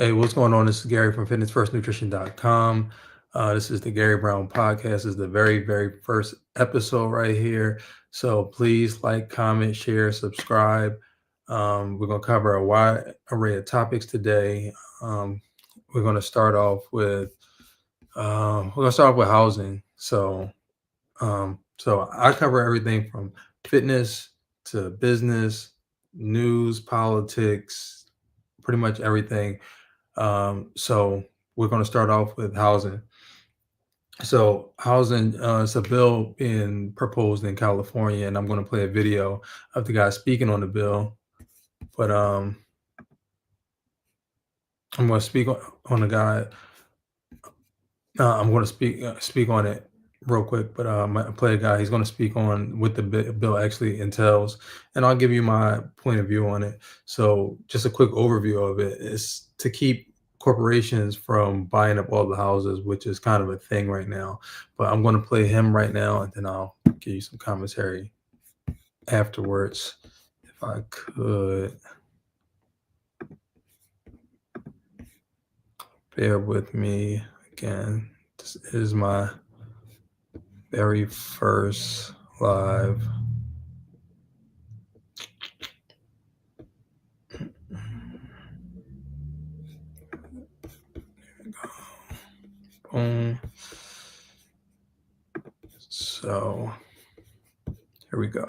Hey, what's going on? This is Gary from fitnessfirstnutrition.com. This is the Gary Brown podcast. This is the very first episode right here. So please like, comment, share, subscribe. We're going to cover a wide array of topics today. Um, we're going to start off with housing. So I cover everything from fitness to business, news, politics, pretty much everything. So we're going to start off with housing. So housing is a bill being proposed in California, and I'm going to play a video of the guy speaking on the bill. But I'm going to speak on the guy. I'm going to speak on it real quick. But I play a guy. He's going to speak on what the bill actually entails, and I'll give you my point of view on it. So just a quick overview of it is to keep corporations from buying up all the houses, which is kind of a thing right now. But I'm going to play him right now, and then I'll give you some commentary afterwards, if I could. Bear with me again. This is my very first live. Boom. So here we go.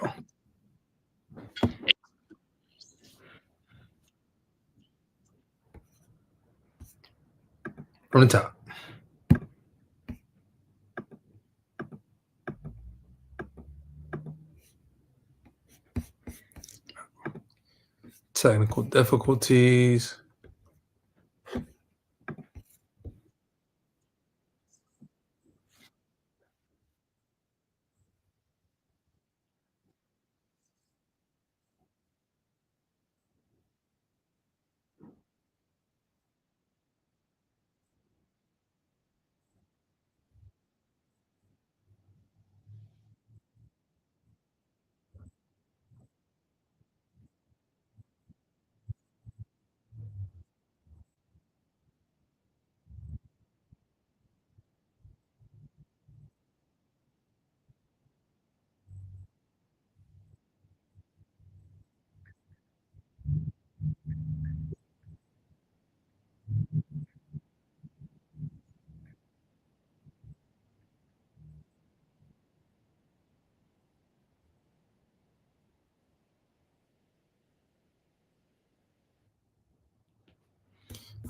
From the top. Technical difficulties.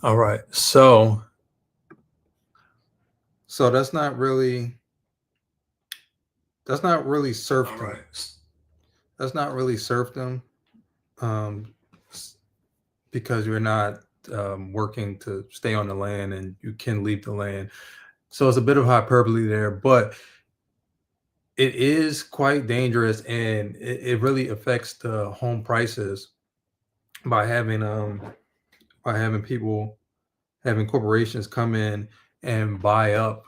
All right. So that's not really serfdom. All right. That's not really serfdom. Um, because you're not working to stay on the land and you can leave the land. So it's a bit of hyperbole there, but it is quite dangerous and it really affects the home prices by having people having corporations come in and buy up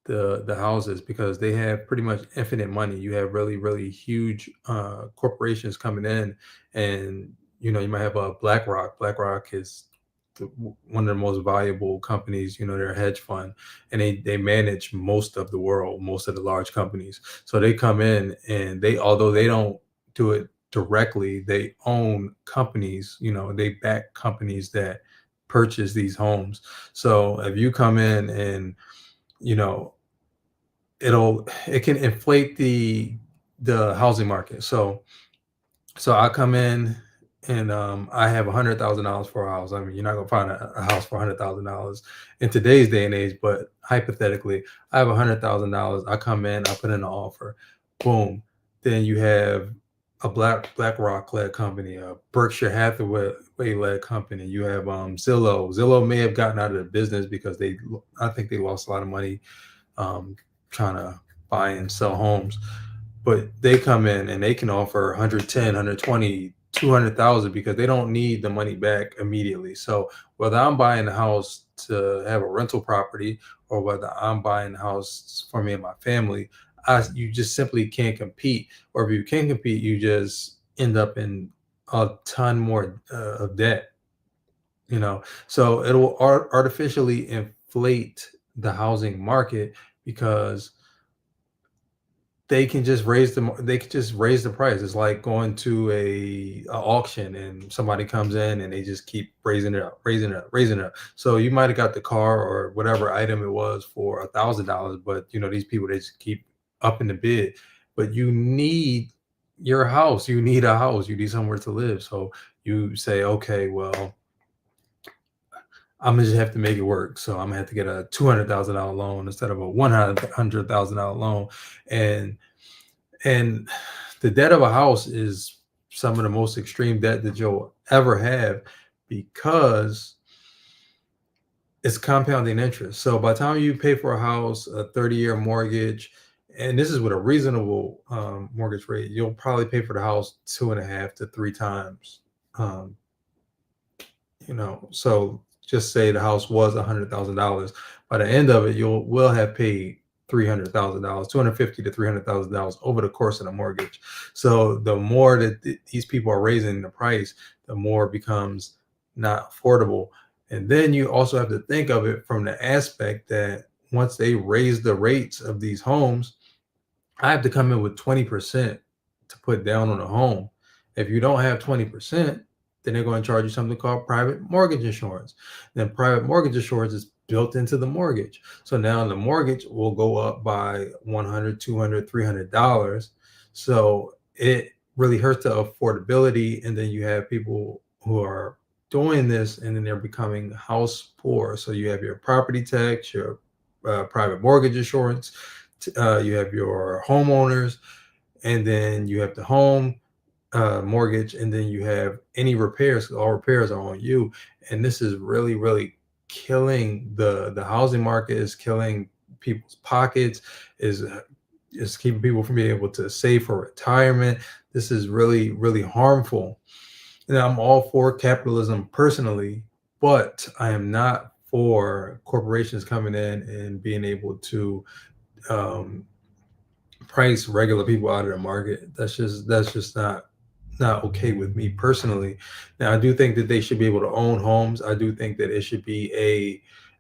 the houses because they have pretty much infinite money. You have really huge corporations coming in, and you might have a BlackRock. BlackRock is one of the most valuable companies. They're a hedge fund, and they manage most of the world, most of the large companies. So they come in and although they don't do it directly, they own companies. They back companies that purchase these homes. So if you come in and you know it can inflate the housing market. So I come in and I have $100,000 for a house. I mean, you're not gonna find a house for $100,000 in today's day and age, but hypothetically, I have $100,000. I come in, I put in an offer, boom. Then you have a BlackRock led company, a Berkshire Hathaway led company. You have Zillow. Zillow may have gotten out of the business because I think they lost a lot of money um, trying to buy and sell homes, but they come in and they can offer 110, 120, 200,000 because they don't need the money back immediately. So whether I'm buying a house to have a rental property or whether I'm buying a house for me and my family, you just simply can't compete. Or if you can compete, you just end up in a ton more of debt. So it'll artificially inflate the housing market because they can just raise the price. It's like going to a auction and somebody comes in and they just keep raising it up, raising it up, raising it up. So you might have got the car or whatever item it was for $1,000, but these people, they just keep upping the bid. But you need your house, you need a house, you need somewhere to live. So you say, okay, well, I'm gonna just have to make it work. So I'm gonna have to get a $200,000 loan instead of a $100,000 loan. And and the debt of a house is some of the most extreme debt that you'll ever have because it's compounding interest. So by the time you pay for a house, a 30-year mortgage, and this is with a reasonable mortgage rate, you'll probably pay for the house 2.5 to 3 times. Um, so just say the house was $100,000. By the end of it, will have paid $300,000, 250 to $300,000 over the course of the mortgage. So the more that these people are raising the price, the more it becomes not affordable. And then you also have to think of it from the aspect that once they raise the rates of these homes, I have to come in with 20% to put down on a home. If you don't have 20%, then they're going to charge you something called private mortgage insurance. Then private mortgage insurance is built into the mortgage. So now the mortgage will go up by 100, 200, $300. So it really hurts the affordability. And then you have people who are doing this and then they're becoming house poor. So you have your property tax, your private mortgage insurance, you have your homeowners, and then you have the home mortgage, and then you have any repairs. All repairs are on you, and this is really, really killing the housing market. Is killing people's pockets. Is keeping people from being able to save for retirement. This is really, really harmful. And I'm all for capitalism personally, but I am not for corporations coming in and being able to um, price regular people out of the market. That's just not okay with me personally. Now, I do think that they should be able to own homes. I do think that it should be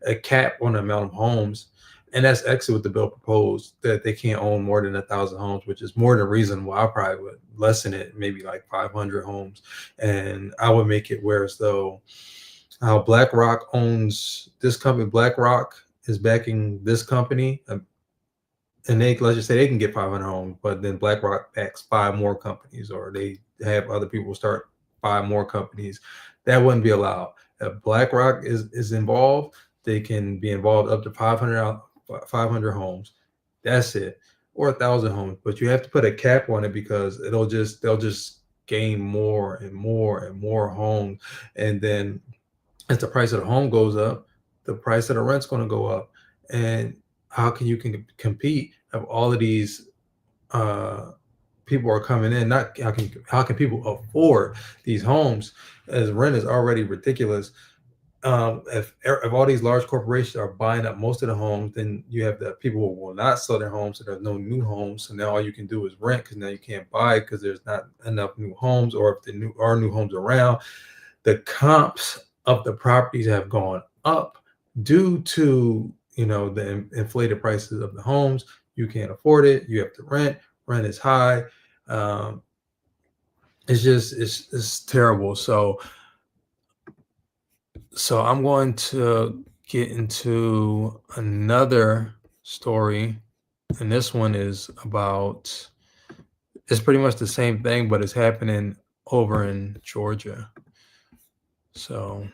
a cap on the amount of homes, and that's actually what the bill proposed, that they can't own more than 1,000 homes, which is more than a reason why I probably would lessen it, maybe like 500 homes, and I would make it where as though how BlackRock owns this company. BlackRock is backing this company, and they, let's just say, they can get 500 homes, but then BlackRock backs 5 more companies, or they have other people start 5 more companies. That wouldn't be allowed. If BlackRock is involved, they can be involved up to 500 homes. That's it, or 1,000 homes. But you have to put a cap on it because they'll just gain more and more and more homes, and then as the price of the home goes up, the price of the rent's going to go up. And how can you compete if all of these uh, people are coming in? Not how can people afford these homes as rent is already ridiculous? If all these large corporations are buying up most of the homes, then you have the people who will not sell their homes, so there's no new homes. So now all you can do is rent because now you can't buy because there's not enough new homes, or if the new homes around, the comps of the properties have gone up due to the inflated prices of the homes. You can't afford it. You have to rent is high. um, it's terrible. So I'm going to get into another story, and this one is about, it's pretty much the same thing, but it's happening over in Georgia. So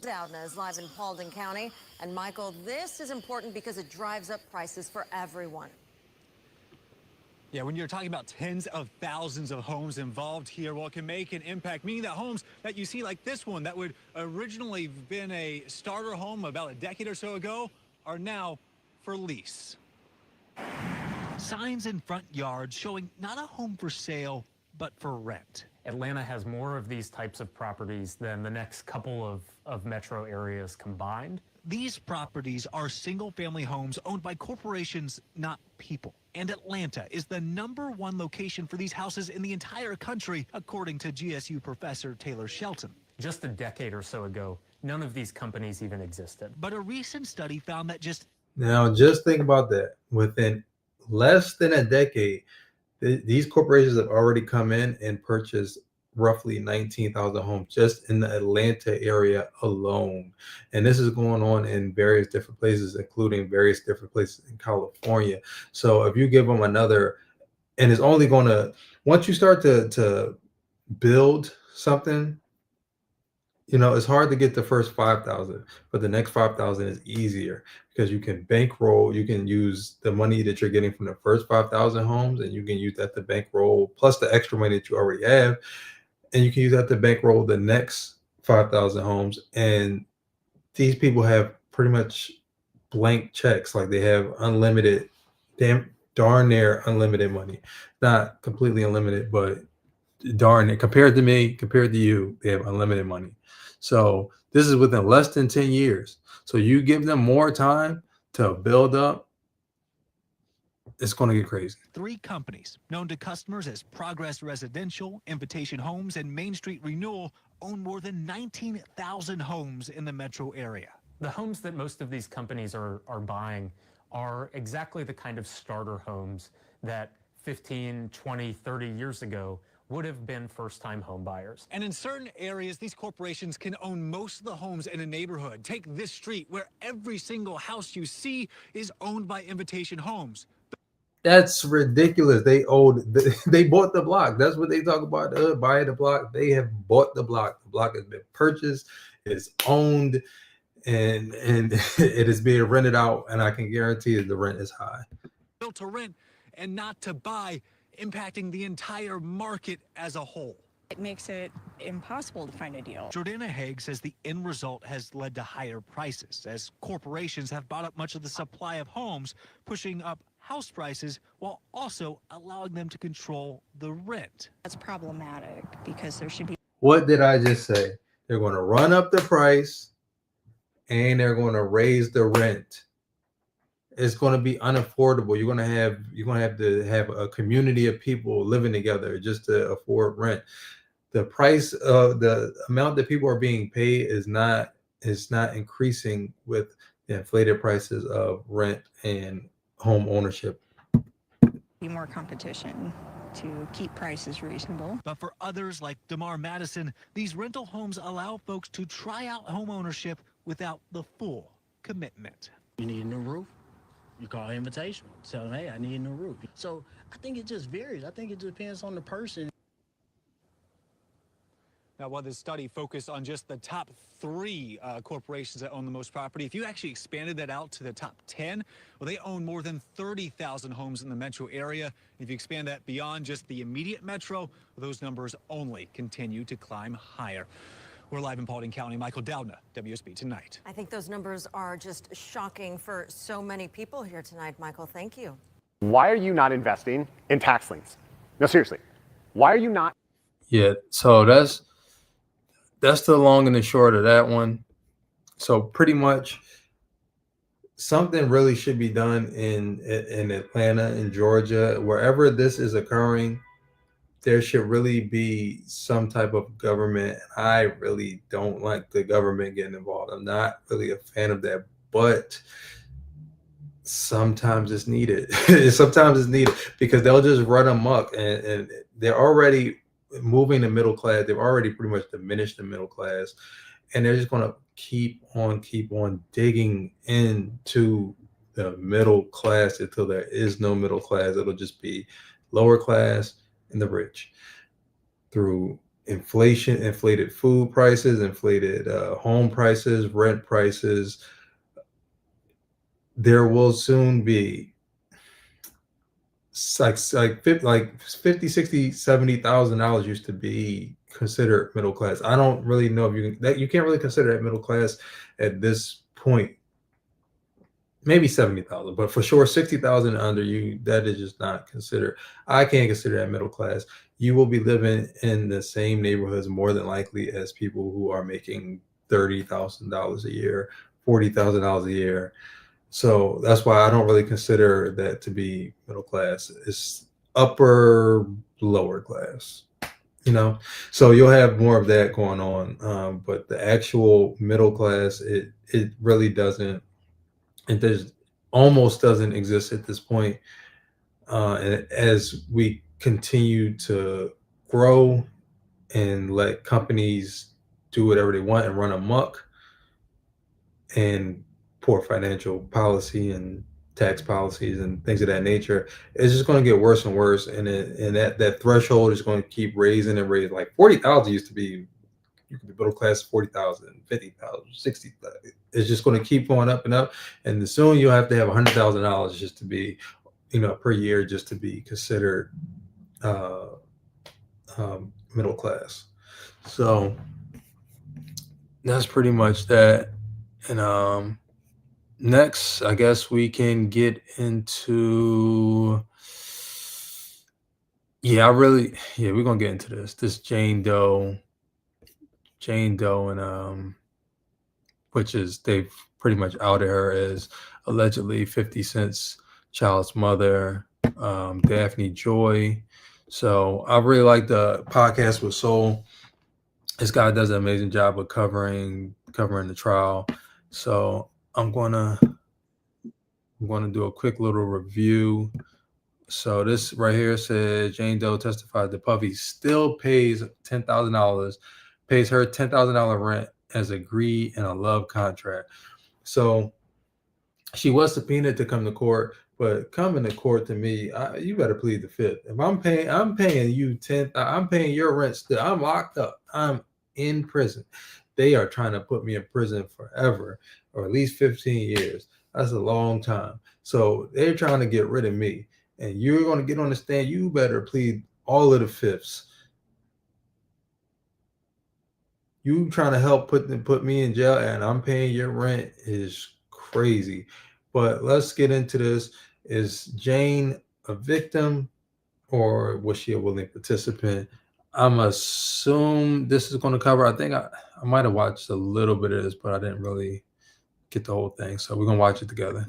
Dowdna is live in Paulding County. And Michael, this is important because it drives up prices for everyone. Yeah, when you're talking about tens of thousands of homes involved here, well, it can make an impact, meaning that homes that you see like this one that would originally have been a starter home about a decade or so ago are now for lease. Signs in front yards showing not a home for sale, but for rent. Atlanta has more of these types of properties than the next couple of metro areas combined. These properties are single-family homes owned by corporations, not people. And Atlanta is the #1 location for these houses in the entire country, according to GSU professor Taylor Shelton. Just a decade or so ago, none of these companies even existed. But a recent study found that just think about that. Within less than a decade, these corporations have already come in and purchased roughly 19,000 homes just in the Atlanta area alone. And this is going on in various different places, including various different places in California. So if you give them another, and it's only going to, once you start to build something, it's hard to get the first 5,000, but the next 5,000 is easier because you can bankroll. You can use the money that you're getting from the first 5,000 homes, and you can use that to bankroll plus the extra money that you already have, and you can use that to bankroll the next 5,000 homes. And these people have pretty much blank checks, like they have unlimited, darn near unlimited money, not completely unlimited, but darn it, compared to me, compared to you, they have unlimited money. So this is within less than 10 years. So you give them more time to build up, it's going to get crazy. 3 companies known to customers as Progress Residential, Invitation Homes, and Main Street Renewal own more than 19,000 homes in the metro area. The homes that most of these companies are buying are exactly the kind of starter homes that 15, 20, 30 years ago would have been first-time home buyers. And in certain areas, these corporations can own most of the homes in a neighborhood. Take this street where every single house you see is owned by Invitation Homes. That's ridiculous. They bought the block. That's what they talk about. Buy the block. They have bought the block. The block has been purchased, it's owned, and it is being rented out. And I can guarantee that the rent is high. Built to rent and not to buy, impacting the entire market as a whole. It makes it impossible to find a deal. Jordana Haig says the end result has led to higher prices as corporations have bought up much of the supply of homes, pushing up house prices while also allowing them to control the rent. That's problematic because there should be. What did I just say? They're going to run up the price and they're going to raise the rent. It's going to be unaffordable. You're going to have to have a community of people living together just to afford rent. The price of the amount that people are being paid is not increasing with the inflated prices of rent and home ownership. Be more competition to keep prices reasonable. But for others like DeMar Madison, these rental homes allow folks to try out home ownership without the full commitment. You need a new roof? You call Invitation. Tell them, hey, I need a new roof. So I think it just varies. I think it depends on the person. Now, while this study focused on just the top 3 corporations that own the most property, if you actually expanded that out to the top 10, well, they own more than 30,000 homes in the metro area. If you expand that beyond just the immediate metro, well, those numbers only continue to climb higher. We're live in Paulding County. Michael Dowdna, WSB Tonight. I think those numbers are just shocking for so many people here tonight, Michael. Thank you. Why are you not investing in tax liens? No, seriously. Why are you not? Yeah, so that's the long and the short of that one. So pretty much something really should be done in Atlanta, in Georgia, wherever this is occurring. There should really be some type of government. I really don't like the government getting involved. I'm not really a fan of that, but sometimes it's needed. Sometimes it's needed because they'll just run amok, and they're already moving the middle class. They've already pretty much diminished the middle class, and they're just going to keep on digging into the middle class until there is no middle class. It'll just be lower class and the rich through inflation, inflated food prices, inflated home prices, rent prices. There will soon be like 50, 60, $70,000 used to be considered middle class. I don't really know if you can't really consider that middle class at this point. Maybe 70,000, but for sure 60,000 under, that is just not considered. I can't consider that middle class. you will be living in the same neighborhoods more than likely as people who are making $30,000 a year, $40,000 a year. So that's why I don't really consider that to be middle class. It's upper, lower class, you know. So you'll have more of that going on, but the actual middle class, it really doesn't. It does almost doesn't exist at this point. And as we continue to grow and let companies do whatever they want and run amok, and poor financial policy and tax policies and things of that nature, it's just going to get worse and worse. And that threshold is going to keep raising and raising. Like 40,000 used to be, you could be middle class 40,000, 50,000, 60,000. It's just going to keep going up and up. And soon you'll have to have $100,000 just to be, per year, just to be considered uh, middle class. So that's pretty much that. And next, I guess we can get into, we're gonna get into this Jane Doe, and which is, they've pretty much outed her as allegedly 50 Cent's child's mother, Daphne Joy. So I really like the podcast with Soul. This guy does an amazing job of covering the trial. So I'm gonna do a quick little review. So this right here says Jane Doe testified that Puffy still pays her $10,000 rent as agreed in a love contract. So she was subpoenaed to come to court, but coming to court to me, you better plead the fifth. If I'm paying you I'm paying your rent still. I'm locked up. I'm in prison. They are trying to put me in prison forever, or at least 15 years. That's a long time. So they're trying to get rid of me. And you're going to get on the stand, you better plead all of the fifths. You trying to help put me in jail, and I'm paying your rent is crazy. But let's get into this. Is Jane a victim, or was she a willing participant? I'm assume this is going to cover. I think I might have watched a little bit of this, but I didn't really get the whole thing. So we're going to watch it together.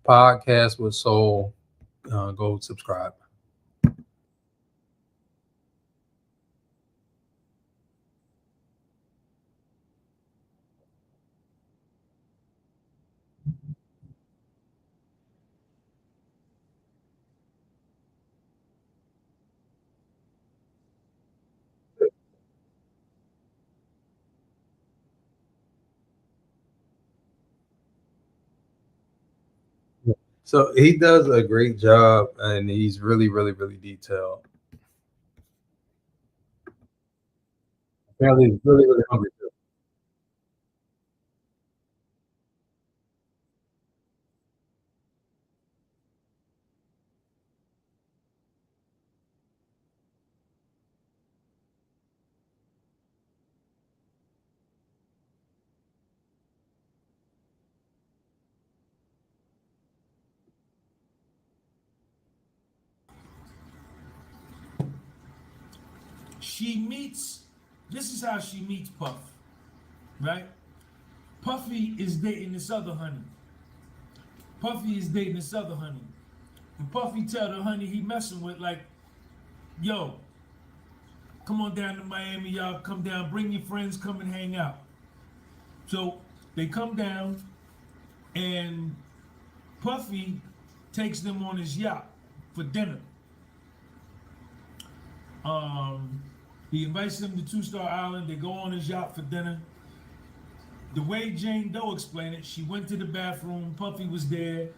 Podcast with Soul. Go subscribe. So he does a great job, and he's really, really, really detailed. Apparently, he's really, really hungry too. This is how she meets Puff, right? Puffy is dating this other honey. And Puffy tell the honey he messing with, like, yo, come on down to Miami, y'all come down, bring your friends, come and hang out. So they come down, and Puffy takes them on his yacht for dinner. He invites them to Two-Star Island. They go on his yacht for dinner. The way Jane Doe explained it, she went to the bathroom. Puffy was there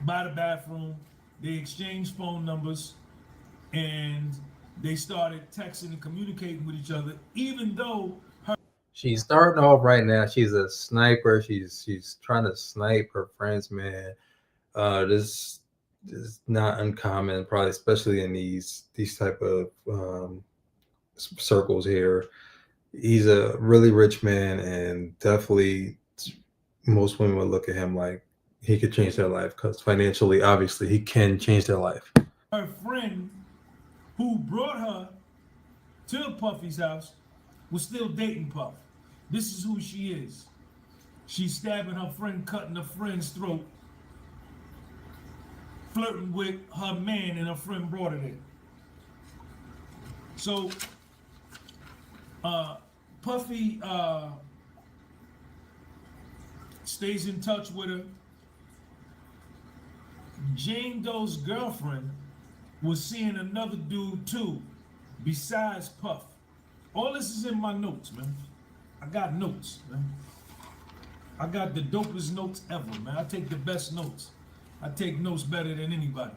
by the bathroom. They exchanged phone numbers, and they started texting and communicating with each other, even though She's starting off right now. She's a sniper. She's trying to snipe her friends, man. This is not uncommon, probably especially in these type of circles here. He's a really rich man, and definitely most women would look at him like he could change their life because financially, obviously, he can change their life. Her friend who brought her to Puffy's house was still dating Puff. This is who she is. She's stabbing her friend, cutting her friend's throat, flirting with her man, and her friend brought her there. So, Puffy stays in touch with her. Jane Doe's girlfriend was seeing another dude too, besides Puff. All this is in my notes, man. I got notes, man. I got the dopest notes ever, man. I take the best notes. I take notes better than anybody.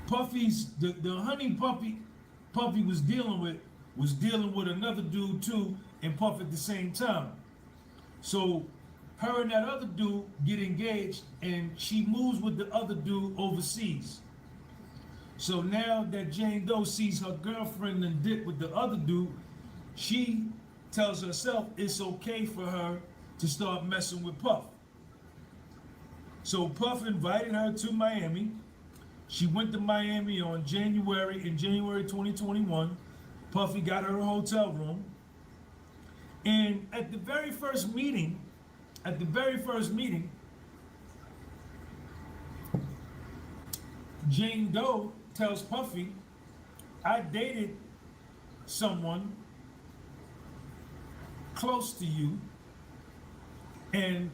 Puffy's the honey Puffy was dealing with another dude too, and Puff at the same time. So her and that other dude get engaged, and she moves with the other dude overseas. So now that Jane Doe sees her girlfriend and dip with the other dude, she tells herself it's okay for her to start messing with Puff. So Puff invited her to Miami. She went to Miami in January 2021. Puffy got her a hotel room. And at the very first meeting, Jane Doe tells Puffy, I dated someone close to you, and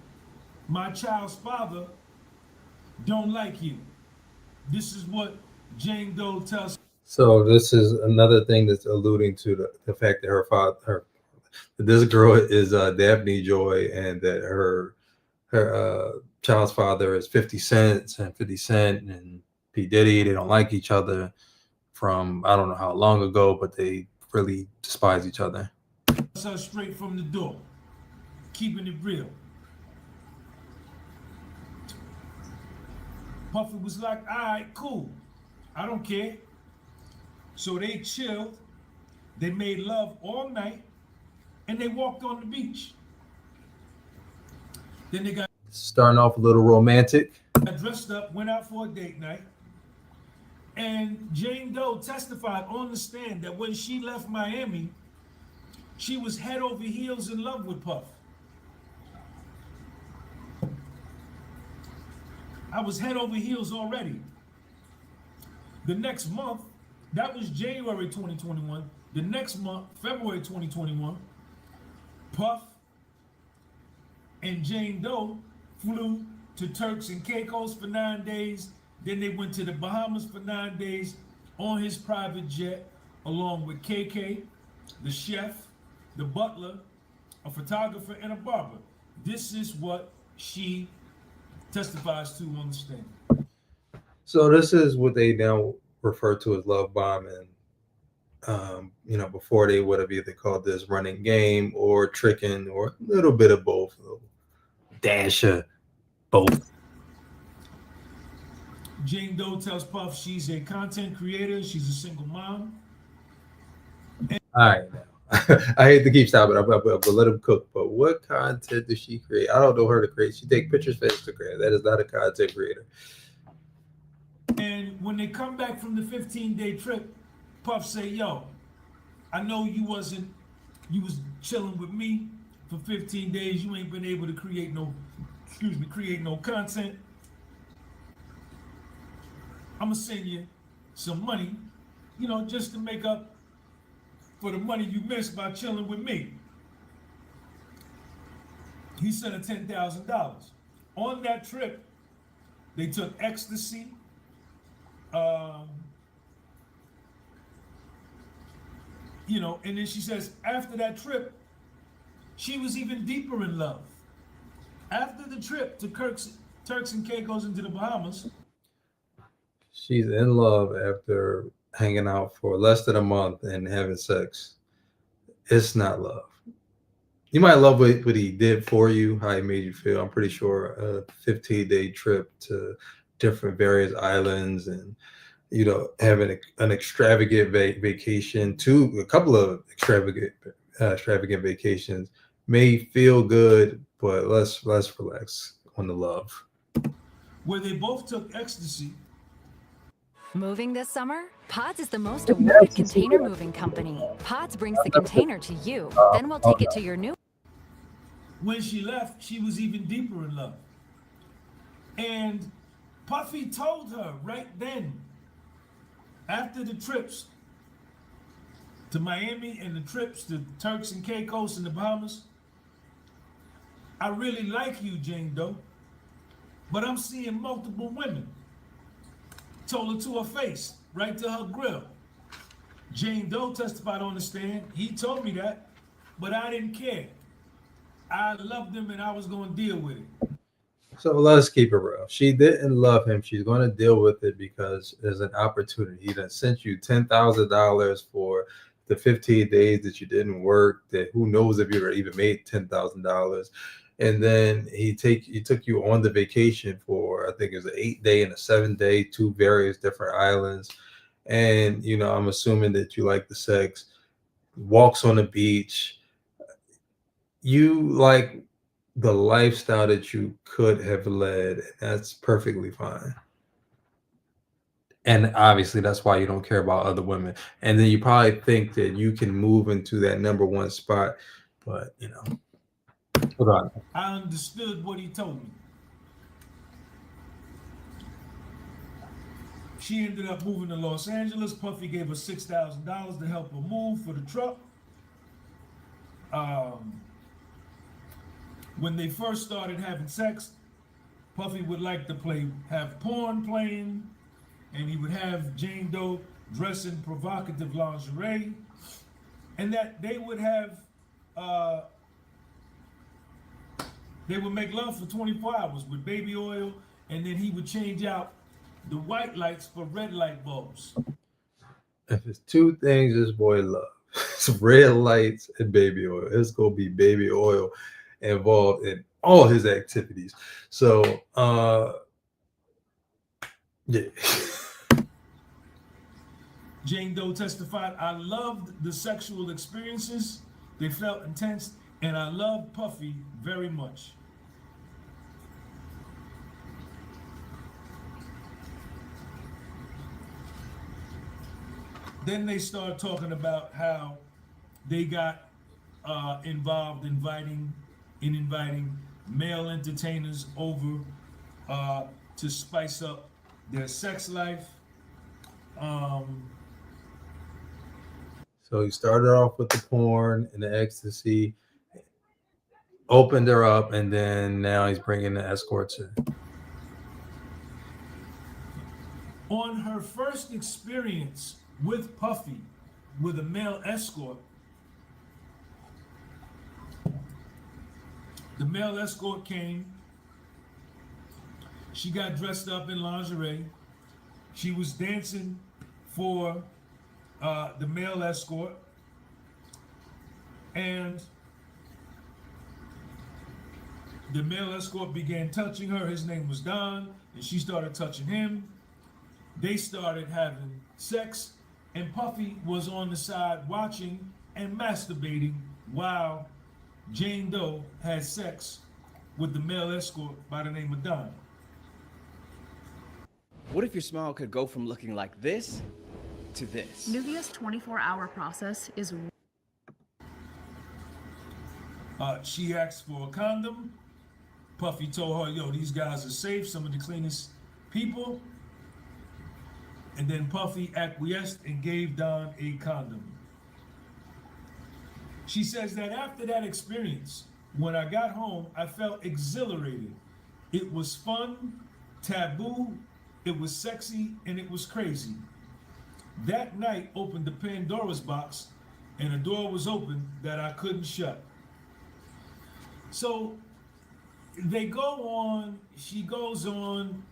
my child's father don't like you. This is what Jane Doe tells. So this is another thing that's alluding to the fact that this girl is Daphne Joy, and that her child's father is 50 Cent, and 50 Cent and P. Diddy. They don't like each other from I don't know how long ago, but they really despise each other. Her straight from the door, keeping it real. Puffy was like, all right, cool. I don't care. So they chilled. They made love all night, and they walked on the beach. Then they got starting off a little romantic. Dressed up, went out for a date night. And Jane Doe testified on the stand that when she left Miami, she was head over heels in love with Puff. I was head over heels already. The next month, that was January 2021. The next month, February 2021, Puff and Jane Doe flew to Turks and Caicos for 9 days. Then they went to the Bahamas for 9 days on his private jet, along with KK, the chef, the butler, a photographer, and a barber. This is what she testifies to on the stand. So this is what they now refer to as love bombing. Before they would have either called this running game or tricking or a little bit of both, dash of both. Jane Doe tells Puff she's a content creator, she's a single mom. All right, now. I hate to keep stopping, but let him cook. But what content does she create? I don't know her to create. She take pictures for Instagram. That is not a content creator. And when they come back from the 15-day trip, Puff say, yo, I know you was chilling with me for 15 days. You ain't been able to create no content. I'm gonna send you some money, just to make up for the money you missed by chilling with me. He sent her $10,000. On that trip, they took ecstasy, and then she says after that trip, she was even deeper in love. After the trip to Turks and Caicos into the Bahamas, she's in love after hanging out for less than a month and having sex, it's not love. You might love what he did for you, how he made you feel. I'm pretty sure a 15-day trip to different various islands and having an extravagant vacation, to a couple of extravagant vacations may feel good, but let's relax on the love. Where they both took ecstasy. Moving this summer? Pods is the most awarded container moving company. Pods brings the container to you, then we'll take it to your new. When she left, she was even deeper in love. And Puffy told her right then, after the trips to Miami and the trips to Turks and Caicos and the Bahamas, I really like you, Jane Doe, but I'm seeing multiple women. Told her to her face, right to her grill. Jane Doe testified on the stand. He told me that, but I didn't care. I loved him and I was going to deal with it. So let's keep it real. She didn't love him. She's going to deal with it because there's an opportunity. He done sent you $10,000 for the 15 days that you didn't work. That who knows if you ever even made $10,000. And then he took you on the vacation for, I think it was an 8-day and a 7-day, 2 various different islands. And I'm assuming that you like the sex. Walks on the beach. You like the lifestyle that you could have led, and that's perfectly fine. And obviously that's why you don't care about other women. And then you probably think that you can move into that number one spot, but hold on. I understood what he told me. She ended up moving to Los Angeles. Puffy gave her $6,000 to help her move for the truck. When they first started having sex, Puffy would like to have porn playing, and he would have Jane Doe dress in provocative lingerie, and that they would make love for 24 hours with baby oil, and then he would change out the white lights for red light bulbs. If it's two things this boy loves, it's red lights and baby oil. It's gonna be baby oil involved in all his activities. So yeah. Jane Doe testified, I loved the sexual experiences. They felt intense, and I loved Puffy very much. Then they start talking about how they got involved inviting male entertainers over to spice up their sex life. So he started off with the porn and the ecstasy, opened her up, and then now he's bringing the escorts in. On her first experience with Puffy, with a male escort, the male escort came. She got dressed up in lingerie. She was dancing for the male escort, and the male escort began touching her. His name was Don, and she started touching him. They started having sex, and Puffy was on the side watching and masturbating while Jane Doe had sex with the male escort by the name of Don. What if your smile could go from looking like this to this? Nuvia's 24-hour process is... She asked for a condom. Puffy told her, yo, these guys are safe, some of the cleanest people. And then Puffy acquiesced and gave Don a condom. She says that after that experience, when I got home, I felt exhilarated. It was fun, taboo, it was sexy, and it was crazy. That night opened the Pandora's box, and a door was open that I couldn't shut. So they go on, she goes on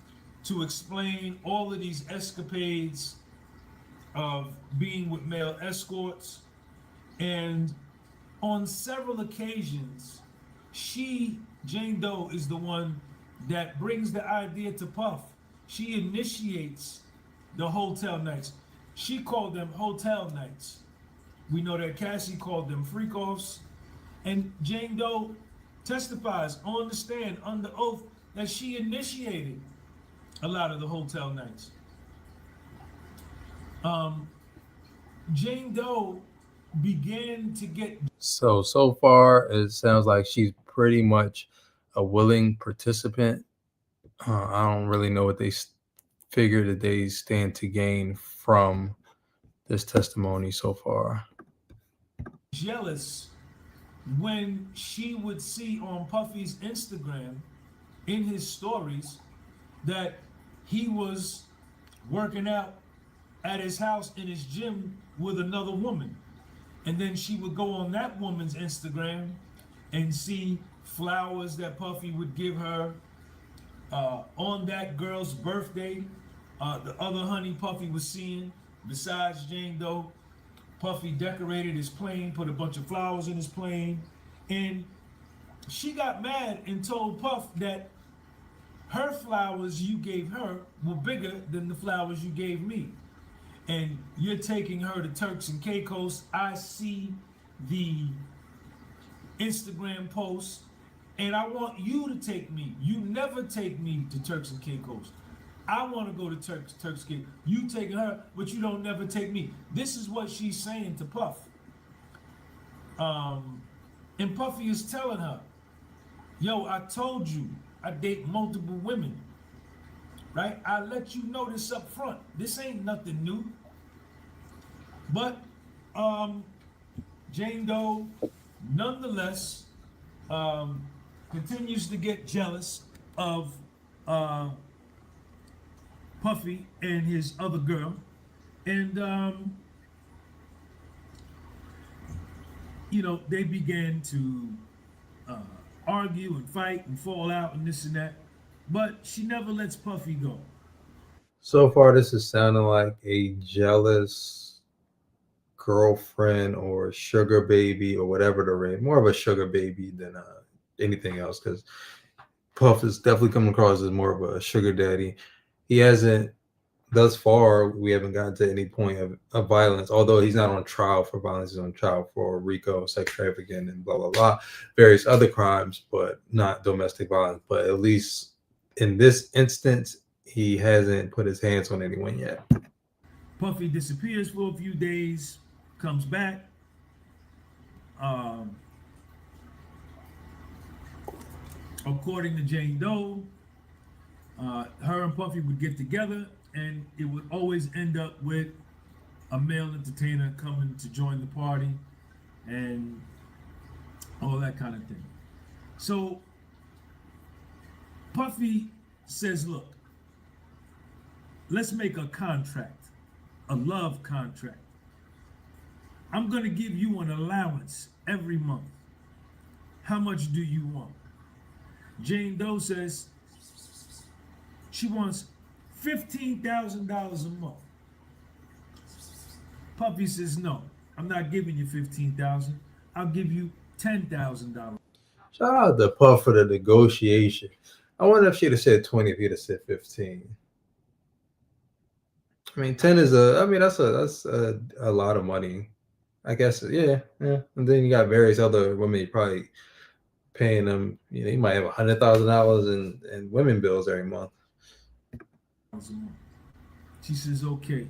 to explain all of these escapades of being with male escorts. And on several occasions, Jane Doe, is the one that brings the idea to Puff. She initiates the hotel nights. She called them hotel nights. We know that Cassie called them freak-offs. And Jane Doe testifies on the stand under oath that she initiated a lot of the hotel nights. Jane Doe began to get... So far, it sounds like she's pretty much a willing participant. I don't really know what they figure that they stand to gain from this testimony so far. Jealous when she would see on Puffy's Instagram, in his stories, that he was working out at his house in his gym with another woman. And then she would go on that woman's Instagram and see flowers that Puffy would give her on that girl's birthday. The other honey Puffy was seeing, besides Jane Doe, Puffy decorated his plane, put a bunch of flowers in his plane. And she got mad and told Puff that her flowers you gave her were bigger than the flowers you gave me. And you're taking her to Turks and Caicos. I see the Instagram posts, and I want you to take me. You never take me to Turks and Caicos. I want to go to Turks and Caicos. You taking her, but you don't never take me. This is what she's saying to Puff. And Puffy is telling her, yo, I told you I date multiple women. Right? I let you know this up front. This ain't nothing new. But Jane Doe, nonetheless, continues to get jealous of Puffy and his other girl. And, you know, they began to argue and fight and fall out and this and that. But she never lets Puffy go. So far, this is sounding like a jealous girlfriend or sugar baby or whatever the rate. More of a sugar baby than anything else, because Puff is definitely coming across as more of a sugar daddy. He hasn't, thus far, we haven't gotten to any point of violence, although he's not on trial for violence. He's on trial for RICO, sex trafficking, and blah, blah, blah, various other crimes, but not domestic violence. But at least in this instance, he hasn't put his hands on anyone yet. Puffy disappears for a few days, comes back. According to Jane Doe, her and Puffy would get together, and it would always end up with a male entertainer coming to join the party and all that kind of thing. So Puffy says, look, let's make a contract, a love contract. I'm gonna give you an allowance every month. How much do you want? Jane Doe says she wants $15,000 a month. Puffy says, no, I'm not giving you $15,000. I'll give you $10,000. Shout out to Puff for the negotiation. I wonder if she'd have said 20 if he'd have said 15. I mean, 10 is that's a lot of money. I guess, yeah. And then you got various other women you probably paying them, you know, you might have $100,000 in women bills every month. She says, okay.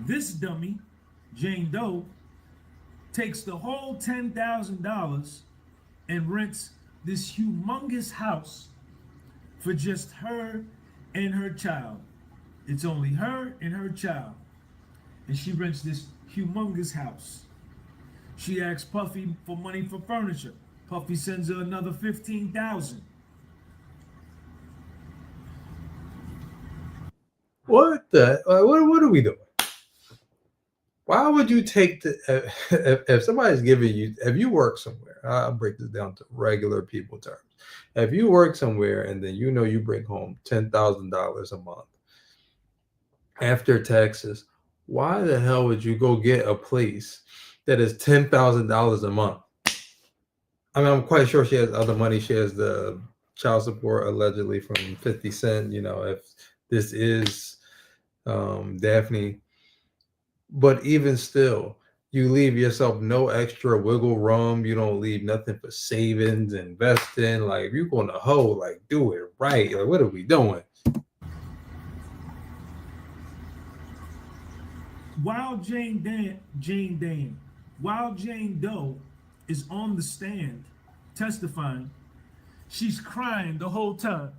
This dummy, Jane Doe, takes the whole $10,000 and rents this humongous house for just her and her child. It's only her and her child. And she rents this humongous house. She asks Puffy for money for furniture. Puffy sends her another $15,000. What are we doing? Why would you take if somebody's giving you, if you work somewhere, I'll break this down to regular people terms. If you work somewhere and then you know you bring home $10,000 a month, after taxes, why the hell would you go get a place that is $10,000 a month? I mean, I'm quite sure she has other money. She has the child support allegedly from 50 Cent, if this is Daphne. But even still, you leave yourself no extra wiggle room. You don't leave nothing for savings, investing. Like, if you're going to hoe, like, do it right. Like, what are we doing? While while Jane Doe is on the stand testifying, she's crying the whole time.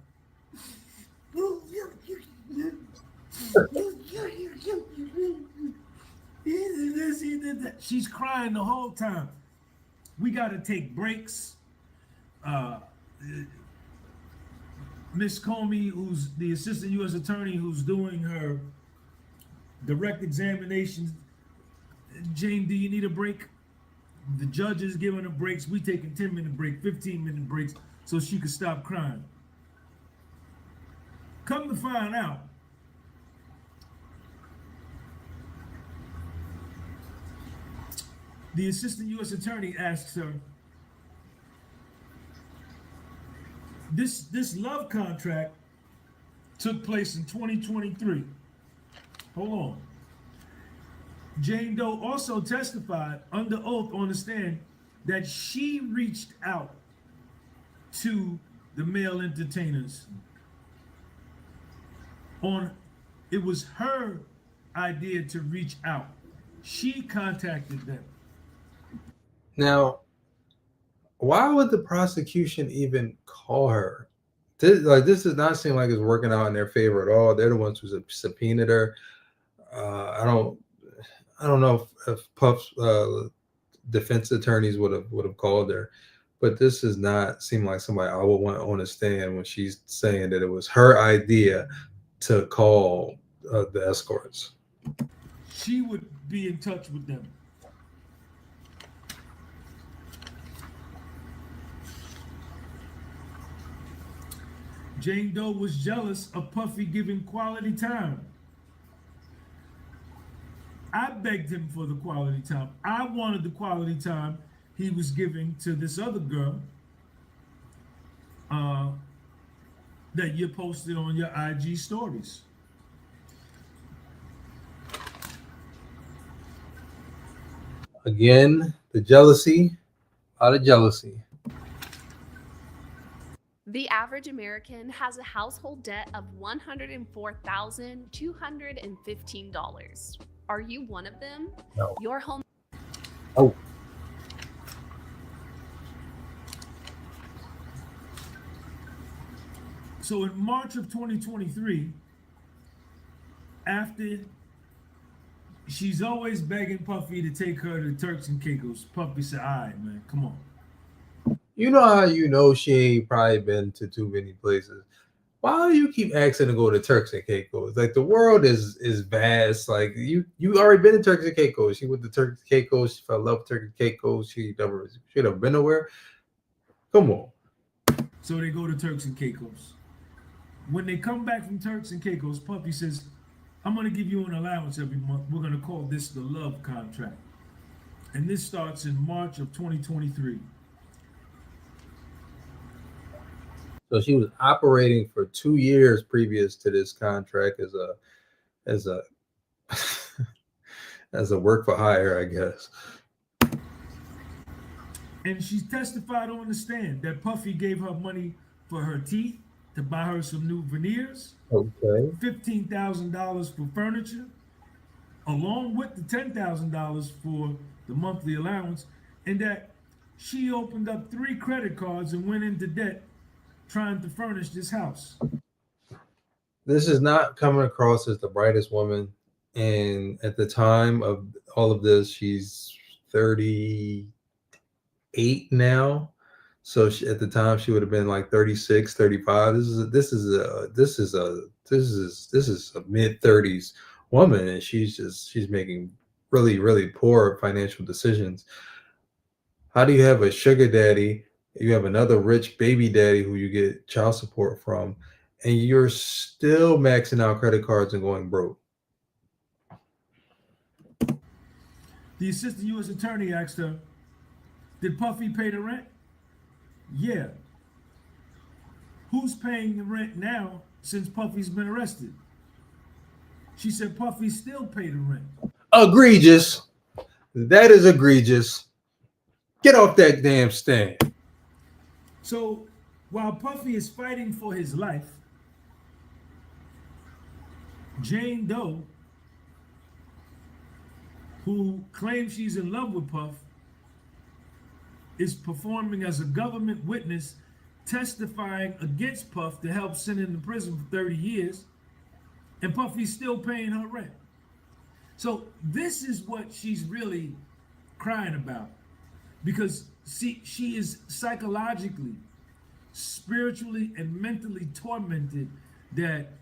She's crying the whole time. We got to take breaks. Miss Comey, who's the assistant U.S. attorney who's doing her direct examinations, Jane, do you need a break? The judge is giving her breaks. We taking 10-minute break, 15-minute breaks, so she could stop crying. Come to find out, the assistant U.S. attorney asks her, this love contract took place in 2023. Hold on. Jane Doe also testified under oath on the stand that she reached out to the male entertainers. It was her idea to reach out. She contacted them. Now, why would the prosecution even call her? This does not seem like it's working out in their favor at all. They're the ones who subpoenaed her. I don't know if Puff's defense attorneys would have called her, but this does not seem like somebody I would want on a stand when she's saying that it was her idea to call the escorts. She would be in touch with them. Jane Doe was jealous of Puffy giving quality time. I begged him for the quality time. I wanted the quality time he was giving to this other girl that you posted on your IG stories. Again, the jealousy, out of jealousy. The average American has a household debt of $104,215. Are you one of them? No. Your home. Oh. So in March of 2023, after she's always begging Puffy to take her to Turks and Caicos, Puffy said, all right, man, come on. You know how she ain't probably been to too many places. Why do you keep asking to go to Turks and Caicos? Like, the world is vast. Like, you already been to Turks and Caicos. She went to Turks and Caicos. She fell in love with Turks and Caicos. She never been nowhere. Come on. So they go to Turks and Caicos. When they come back from Turks and Caicos, Puffy says, I'm going to give you an allowance every month. We're going to call this the love contract. And this starts in March of 2023. So she was operating for 2 years previous to this contract as a as a work for hire, I guess. And she testified on the stand that Puffy gave her money for her teeth, to buy her some new veneers, okay, $15,000 for furniture, along with the $10,000 for the monthly allowance, and that she opened up 3 credit cards and went into debt trying to furnish this house. This is not coming across as the brightest woman. And at the time of all of this, she's 38 now. So at the time she would have been like 36, 35. This is a mid 30s woman, and she's making really, really poor financial decisions. How do you have a sugar daddy? You have another rich baby daddy who you get child support from, and you're still maxing out credit cards and going broke? The assistant U.S. attorney asked her, "Did Puffy pay the rent?" "Yeah." "Who's paying the rent now since Puffy's been arrested?" She said, "Puffy still pay the rent." Egregious. That is egregious. Get off that damn stand. So while Puffy is fighting for his life, Jane Doe, who claims she's in love with Puff, is performing as a government witness, testifying against Puff to help send him to prison for 30 years, and Puffy's still paying her rent. So this is what she's really crying about, because she is psychologically, spiritually, and mentally tormented that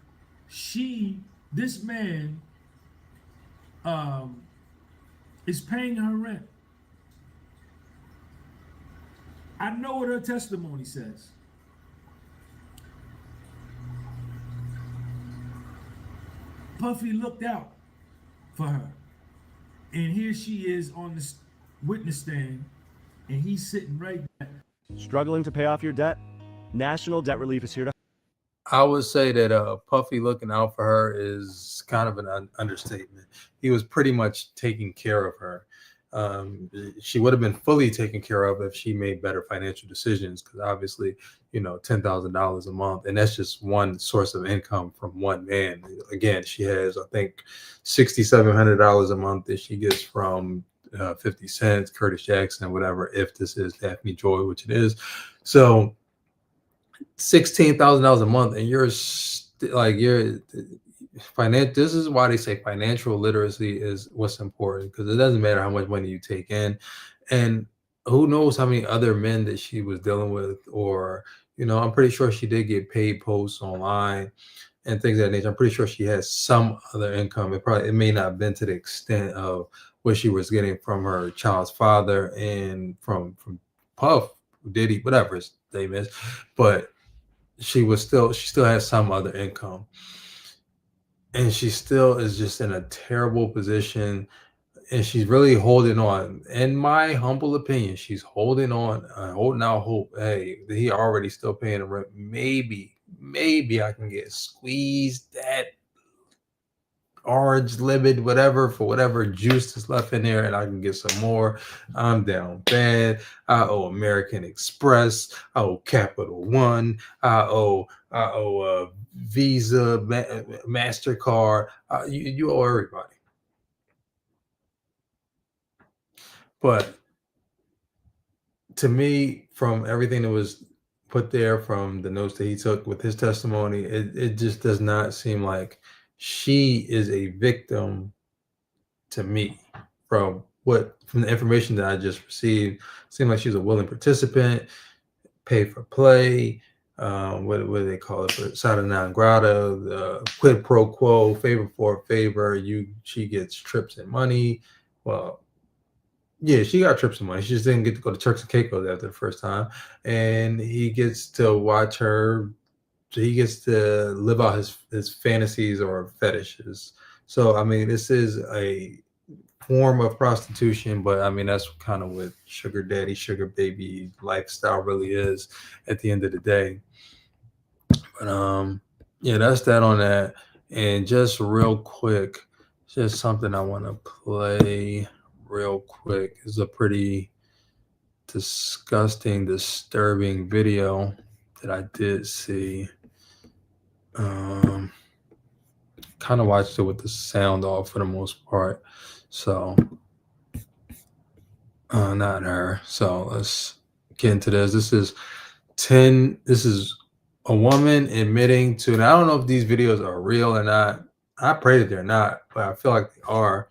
this man is paying her rent. I know what her testimony says. Puffy looked out for her, and here she is on the witness stand, and he's sitting right there. Struggling to pay off your debt? National Debt Relief is here to. I would say that Puffy looking out for her is kind of an understatement. He was pretty much taking care of her. She would have been fully taken care of if she made better financial decisions, because obviously, $10,000 a month, and that's just one source of income from one man. Again, she has, I think, $6,700 a month that she gets from 50 Cent, Curtis Jackson, whatever, if this is Daphne Joy, which it is. So $16,000 a month, and you're this is why they say financial literacy is what's important, because it doesn't matter how much money you take in, and who knows how many other men that she was dealing with, or I'm pretty sure she did get paid posts online and things of that nature. I'm pretty sure she has some other income. It may not have been to the extent of what she was getting from her child's father and from Puff, Diddy, whatever his name is, but she still has some other income. And she still is just in a terrible position, and she's really holding on. In my humble opinion, she's holding on, holding out hope. Hey, he already still paying the rent. Maybe I can get squeezed that orange lemon, whatever, for whatever juice is left in there, and I can get some more. I'm down bad. I owe American Express. I owe Capital One. I owe Visa, MasterCard. You owe everybody. But to me, from everything that was put there, from the notes that he took with his testimony, it just does not seem like she is a victim to me. From the information that I just received, it seemed like she's a willing participant, pay for play, what do they call it, persona non grata, the quid pro quo, favor for a favor. She gets trips and money. Well, yeah, she got trips and money. She just didn't get to go to Turks and Caicos after the first time, and he gets to watch her. He gets to live out his fantasies or fetishes. So I mean, this is a form of prostitution, but I mean, that's kind of what sugar daddy, sugar baby lifestyle really is at the end of the day. But yeah, that's that on that. And just real quick, just something I want to play real quick. It's a pretty disgusting, disturbing video that I did see. Kind of watched it with the sound off for the most part. So not her. So let's get into this. This is a woman admitting to, and I don't know if these videos are real or not. I pray that they're not, but I feel like they are.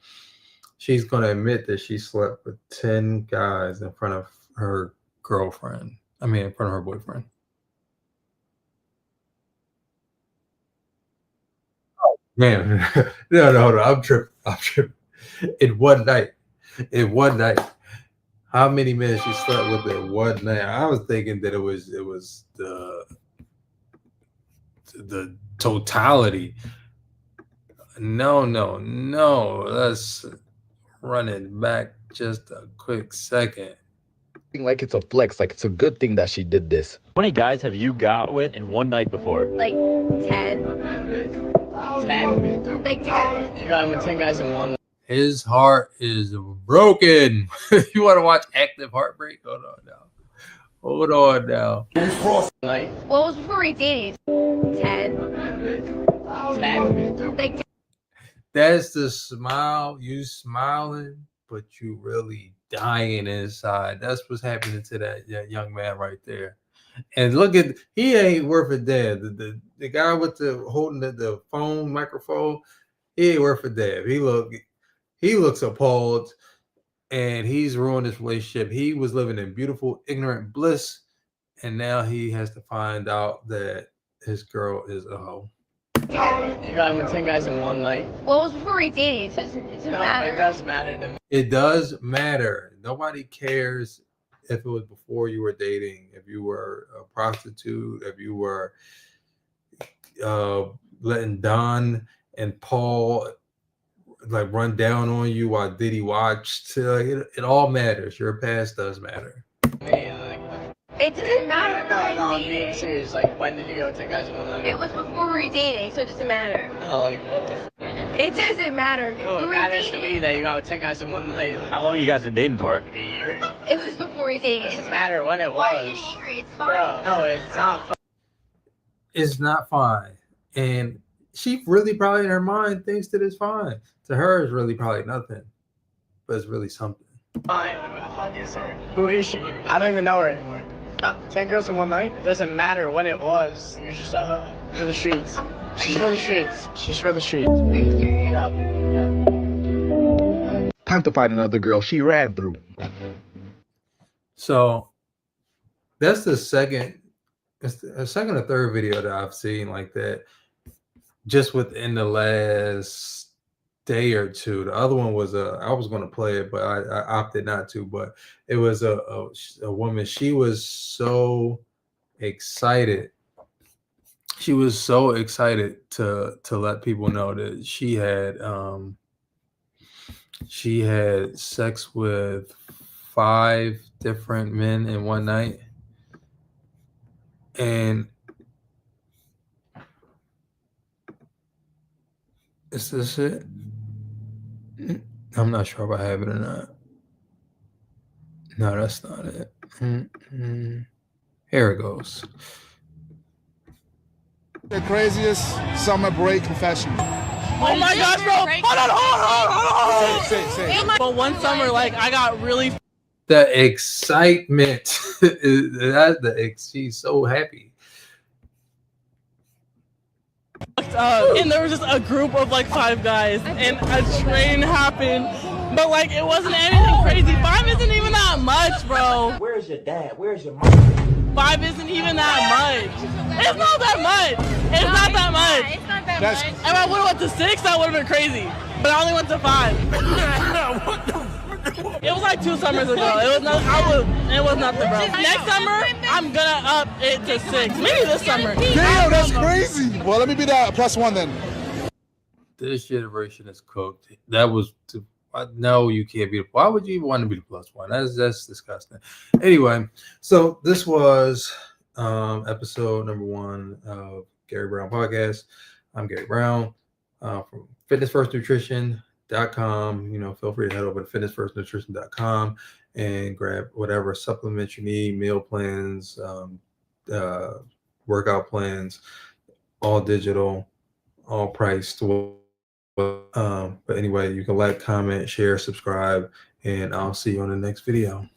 She's going to admit that she slept with 10 guys in front of her girlfriend. I mean, in front of her boyfriend. Oh, man. No, hold on. I'm tripping. In one night. How many men she slept with in one night? I was thinking that it was the totality. No. That's running back just a quick second. Like it's a flex, like it's a good thing that she did this. How many guys have you got with in one night before? Like 10. 10? Like 10. You got him with 10 guys in one. His heart is broken. You want to watch active heartbreak? Hold on now. Hold on now. Night. What was before we dated? 10. 10. Like 10. That's the smile. You smiling, but you really dying inside. That's what's happening to that young man right there. And look at, he ain't worth a damn. The guy with the holding the phone microphone, he ain't worth a damn. He looks appalled, and he's ruined his relationship. He was living in beautiful, ignorant bliss, and now he has to find out that his girl is a hoe. You got him with 10 guys in one night. What was before we dated? It doesn't matter. It does matter to me. It does matter. Nobody cares if it was before you were dating, if you were a prostitute, if you were letting Don and Paul like run down on you while Diddy watched. It all matters. Your past does matter. It doesn't matter. No, I'm being serious. Like, when did you go with 10 guys in one night? It was before we were dating, so it doesn't matter. Oh, like, what the f? It doesn't matter. No, it matters to me that you got with 10 guys in one night. How long you guys been dating for? A year. It was before we dated. It doesn't matter when it Why are you was. angry? It's fine. Bro, no, it's not fun. It's not fine. And she really probably in her mind thinks that it's fine. To her, it's really probably nothing. But it's really something. Fine. Who is she? I don't even know her anymore. 10 girls in one night? It doesn't matter when it was. You're just for the streets. She's for the streets. She's for the streets. Time to find another girl she ran through. So that's the second or third video that I've seen like that just within the last day or two. The other one was I was going to play it, but I opted not to. But it was a woman. She was so excited. She was so excited to let people know that she had sex with 5 different men in one night. And is this it? I'm not sure if I have it or not. No, that's not it. Here it goes. The craziest summer break confession. Oh my gosh, bro! Hold on! Say it. But one summer, like, I got really. The excitement. She's so happy. And there was just a group of like 5 guys, and a train happened. But like, it wasn't anything crazy. 5 isn't even that much, bro. Where's your dad? Where's your mom? 5 isn't even that much. It's not that much. It's not that much. It's not that much. If I would have went to 6, that would have been crazy. But I only went to 5. What the? It was like 2 summers ago. It was not. It was nothing, bro. Next summer, I'm gonna up it to 6. Maybe this summer. Damn, that's crazy. Well, let me be that +1 then. This generation is cooked. That was no, you can't be. Why would you even want to be the +1? That's disgusting. Anyway, so this was episode number 1 of Gary Brown Podcast. I'm Gary Brown from fitnessfirstnutrition.com. Feel free to head over to fitnessfirstnutrition.com and grab whatever supplements you need, meal plans, workout plans, all digital, all priced. But anyway, you can like, comment, share, subscribe, and I'll see you on the next video.